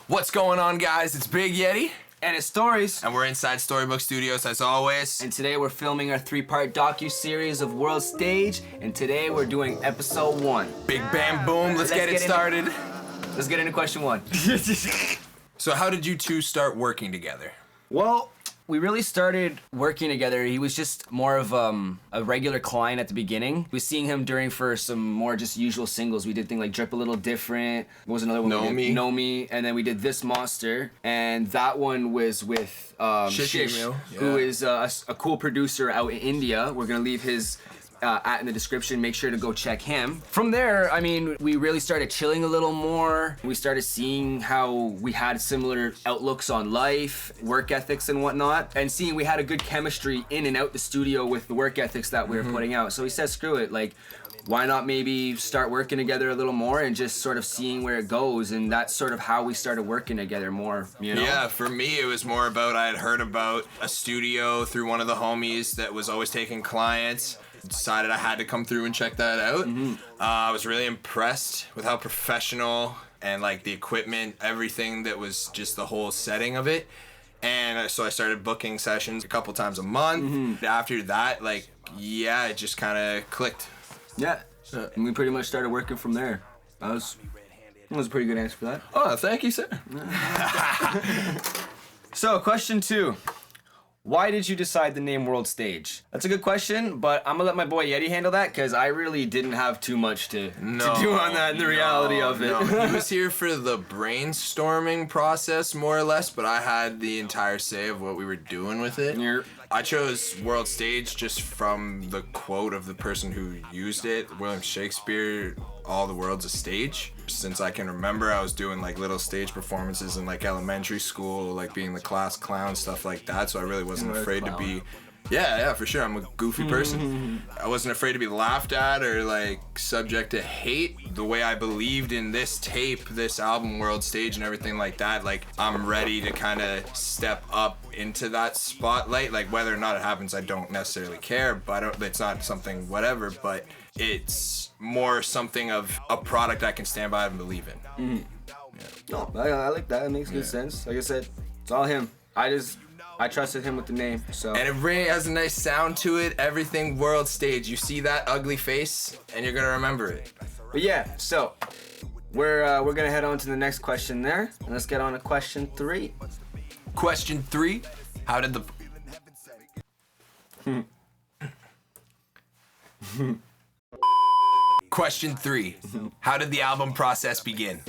What's going on, guys? It's Big Yeti. And it's Stories. And we're inside Storybook Studios as always. And today we're filming our 3-part docu-series of World Stage. And today we're doing episode 1. Big bam boom, let's get it started. Let's get into question 1. So how did you two start working together? Well, we really started working together. He was just more of a regular client at the beginning. We was seeing him for some more just usual singles. We did things like Drip a Little Different. What was another one? Know Me. And then we did This Monster. And that one was with Shishir, who is a cool producer out in India. We're going to leave his in the description. Make sure to go check him. From there, I mean, we really started chilling a little more. We started seeing how we had similar outlooks on life, work ethics and whatnot, and seeing we had a good chemistry in and out the studio with the work ethics that we were putting out. So we said, screw it, like, why not maybe start working together a little more and just sort of seeing where it goes. And that's sort of how we started working together more, you know? Yeah, for me, it was more about, I had heard about a studio through one of the homies that was always taking clients. Decided I had to come through and check that out. I was really impressed with how professional and like the equipment, everything that was just the whole setting of it. And so I started booking sessions a couple times a month. After that, like, yeah, it just kind of clicked. Yeah, and we pretty much started working from there. That was a pretty good answer for that. Oh, thank you, sir. So, question 2. Why did you decide the name World Stage? That's a good question, but I'm gonna let my boy Yeti handle that because I really didn't have too much to do on that in the reality of it. He was here for the brainstorming process, more or less, but I had the entire say of what we were doing with it. I chose World Stage just from the quote of the person who used it, William Shakespeare, all the world's a stage. Since I can remember, I was doing like little stage performances in like elementary school, like being the class clown, stuff like that, so I really wasn't afraid to be... Yeah, for sure. I'm a goofy person. I wasn't afraid to be laughed at or like subject to hate. The way I believed in this tape, this album, World Stage, and everything like that, like I'm ready to kind of step up into that spotlight. Like whether or not it happens, I don't necessarily care. But it's not something whatever. But it's more something of a product I can stand by and believe in. No, I like that. It makes good sense. Like I said, it's all him. I trusted him with the name, so. And it really has a nice sound to it. Everything World Stage. You see that ugly face, and you're gonna remember it. But yeah, so we're gonna head on to the next question there, and let's get on to question 3. Question 3: How did the Question 3: How did the album process begin?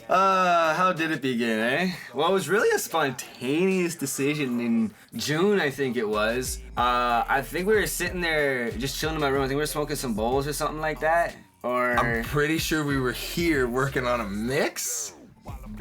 How did it begin, eh? Well, it was really a spontaneous decision in June, I think it was. I think we were sitting there just chilling in my room. I think we were smoking some bowls or something like that. Or I'm pretty sure we were here working on a mix.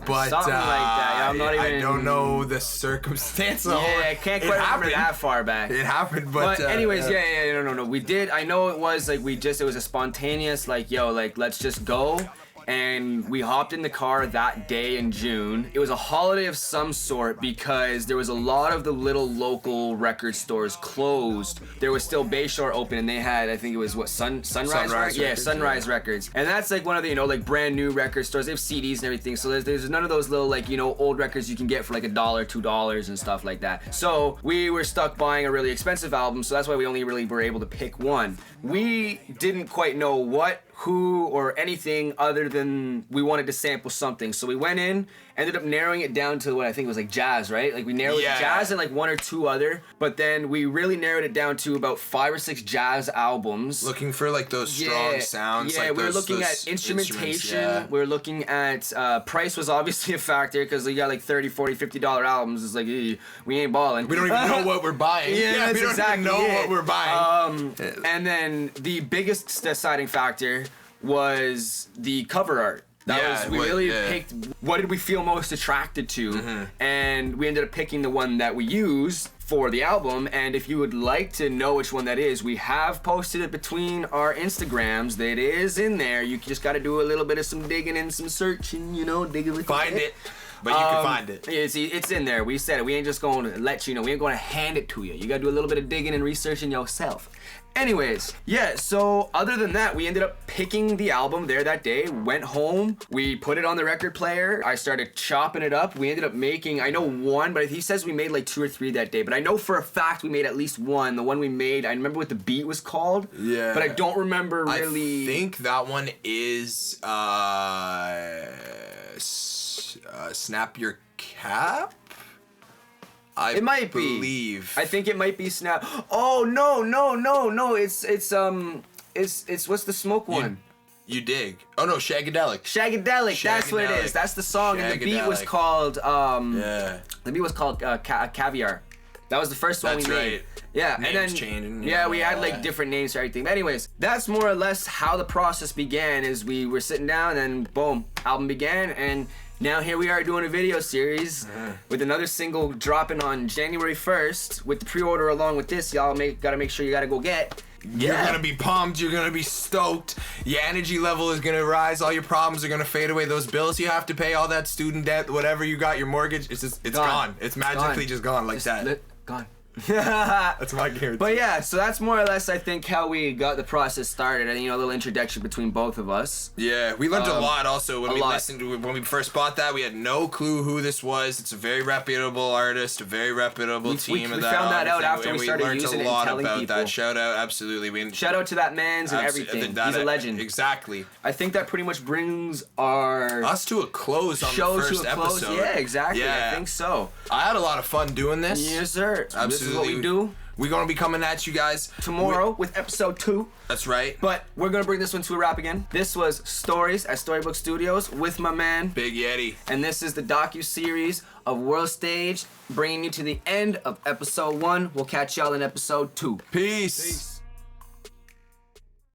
But something like that. Yeah, I'm not even... I don't know the circumstance. Yeah, I can't quite remember that far back. It happened, but anyways, no. We did. I know it was like it was a spontaneous like, yo, like let's just go. And we hopped in the car that day in June. It was a holiday of some sort because there was a lot of the little local record stores closed. There was still Bayshore open, and they had, I think it was Sunrise Records? Yeah, Sunrise Records. And that's like one of the, like brand new record stores. They have CDs and everything. So there's none of those little like, old records you can get for like $1, $2 and stuff like that. So we were stuck buying a really expensive album. So that's why we only really were able to pick one. We didn't quite know what, who, or anything other than we wanted to sample something. So we went in, ended up narrowing it down to what I think was like jazz, right? Like we narrowed jazz and like 1 or 2 other, but then we really narrowed it down to about 5 or 6 jazz albums. Looking for like those strong sounds. Yeah, like we were looking at instrumentation. We were looking at price was obviously a factor because you got like $30, $40, $50 albums. It's like, we ain't balling. We don't even know what we're buying. Yeah, we don't even know what we're buying. And then the biggest deciding factor was the cover art. We really picked what did we feel most attracted to, and we ended up picking the one that we used for the album. And if you would like to know which one that is, we have posted it between our Instagrams. That is in there. You just got to do a little bit of some digging and some searching, dig a little Find bit. it. But you can find it. Yeah, see, it's in there. We said it. We ain't just going to let you know. We ain't going to hand it to you. You got to do a little bit of digging and researching yourself. Anyways, yeah, so other than that, we ended up picking the album there that day, went home, we put it on the record player, I started chopping it up, we ended up making, I know one, but he says we made like 2 or 3 that day, but I know for a fact we made at least one. The one we made, I remember what the beat was called, yeah, but I don't remember really. I think that one is, Snap Your Cap? It might believe. I think it might be Snap. Oh no! It's what's the smoke one? You dig? Oh no, Shagadelic. Shagadelic. That's what it is. That's the song, and the beat was called The beat was called Caviar. That was the first one we made. Right. Yeah, Names and then changing. yeah, we had like different names for everything. But anyways, that's more or less how the process began. Is we were sitting down and boom, album began, and now here we are doing a video series with another single dropping on January 1st with the pre-order along with this. Y'all gotta make sure you gotta go get. You're gonna be pumped, you're gonna be stoked, your energy level is gonna rise, all your problems are gonna fade away, those bills you have to pay, all that student debt, whatever you got, your mortgage, it's gone. It's magically just gone like that. Gone. That's my guarantee. But yeah, so that's more or less, I think, how we got the process started, and a little introduction between both of us. Yeah, we learned a lot also when we listened to it. When we first bought that, we had no clue who this was. It's a very reputable artist, a very reputable team. We found that out after we started using it and telling people. That. Shout out, absolutely. Shout out to that man's and everything. He's a legend. Exactly. I think that pretty much brings us to a close on the first episode. Yeah, exactly. Yeah. I think so. I had a lot of fun doing this. Yes, sir. Absolutely. This is what we do. We're gonna be coming at you guys tomorrow with episode 2. That's right. But we're gonna bring this one to a wrap again. This was Stories at Storybook Studios with my man Big Yeti, and this is the docu-series of World Stage, bringing you to the end of episode 1. We'll catch y'all in episode 2. Peace.